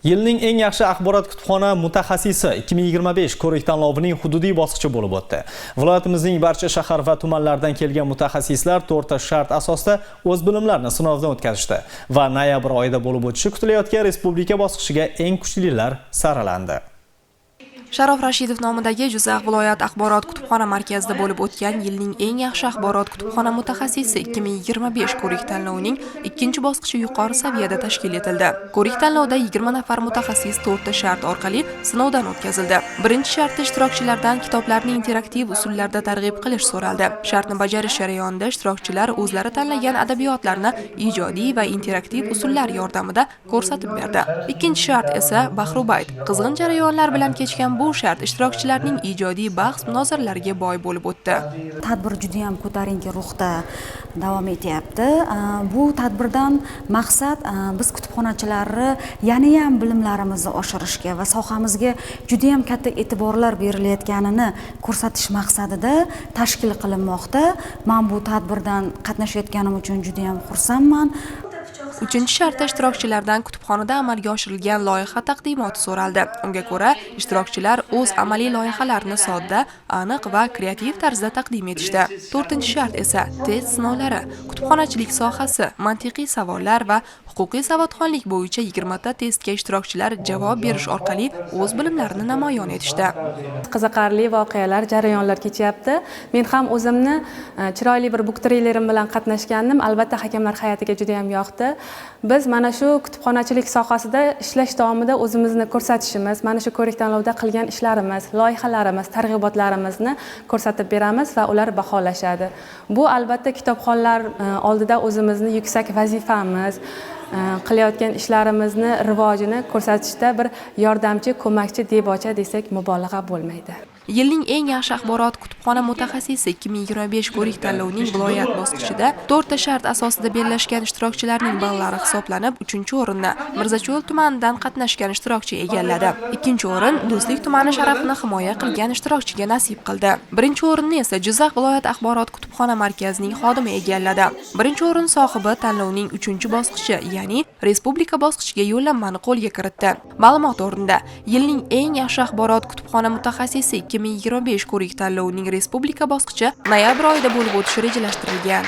Yilning eng yaxshi axborot kutubxona mutaxassisi 2025 ko'rik tanlovining hududiy bosqichi bo'lib o'tdi. Viloyatimizning barcha shahar va tumanlardan kelgan mutaxassislar 4 ta shart asosida o'z bilimlarini sinovdan o'tkazishdi va noyabr oyida bo'lib o'tishi kutilayotgan respublika bosqichiga eng kuchlilar saralandi. Sharof Rashidov nomidagi Jizzax viloyat axborot kutubxona markazida bo'lib o'tgan yilning eng yaxshi axborot kutubxona mutaxassisi 2025 ko'rik tanlovining ikkinchi bosqichi yuqori saviyada tashkil etildi. Ko'rik tanlovda 20 nafar mutaxassis 4 ta shart orqali sinovdan o'tkazildi. Birinchi shartda ishtirokchilardan kitoblarni interaktiv usullarda targ'ib qilish so'raldi. Shartni bajarish jarayonida ishtirokchilar o'zlari tanlagan adabiyotlarni ijodiy va interaktiv usullar yordamida ko'rsatib berdi. Ikkinchi shart esa bahrubayt. Qizg'in jarayonlar bilan kechgan bu shart ishtirokchilarning ijodiy bahs munozaralariga boy bo'lib o'tdi. Tadbir juda ham ko'tarinki ruhda davom etyapti. Bu tadbirdan maqsad biz kutubxonachilarni yana ham bilimlarimizni oshirishga va sohamizga juda ham katta e'tiborlar berilayotganini ko'rsatish maqsadida tashkil qilinmoqda. Men bu tadbirdan qatnashayotganim uchun juda ham xursandman. Uchinchi shartda ishtirokchilardan kutubxonada amalga oshirilgan loyiha taqdimoti so'raldi. Unga ko'ra, ishtirokchilar o'z amaliy loyihalarini sodda, aniq va kreativ tarzda taqdim etishdi. To'rtinchi shart esa test sinovlari, kutubxonachilik sohasi, mantiqiy savollar va huquqiy savodxonlik bo'yicha 20 ta testga ishtirokchilar javob berish orqali o'z bilimlarini namoyon etishdi. Qiziqarli voqealar, jarayonlar kechyapti. Men ham o'zimni chiroyli bir buktrilerim bilan qatnashgandim. Albatta hakamlar hay'atiga juda ham yoqdi. Biz mana shu kutubxonachilik sohasida ishlash davomida o'zimizni ko'rsatishimiz, mana shu ko'rik tanlovda qilgan ishlarimiz, loyihalarimiz, targ'ibotlarimizni ko'rsatib beramiz va ular baholashadi. Bu albatta kitobxonlar oldida o'zimizni yuksak vazifamiz, qilayotgan ishlarimizni rivojini ko'rsatishda bir yordamchi, ko'makchi debocha desak mubolag'a bo'lmaydi. Yilning eng yaxshi axborot kutubxona mutaxassisi 2025 ko'rik tanlovining viloyat bosqichida 4 ta shart asosida bellashgan ishtirokchilarning ballari hisoblanib, 3-o'rinni Mirzacho'l tumanidan qatnashgan ishtirokchi egalladi. 2-o'rin Do'stlik tumani sharafini himoya qilgan ishtirokchiga nasib qildi. 1-o'rinni esa Jizzax viloyat axborot kutubxona markazining xodimi egalladi. 1-o'rin sohibi tanlovning 3-bosqichi, ya'ni respublika bosqichiga yo'llanmani qo'lga kiritdi. Ma'lumot o'rnida yilning eng yaxshi axborot kutubxona mutaxassisi 2025 ko'rik tanlovining respublika bosqichi noyabr oyida bo'lib o'tishi rejalashtirilgan.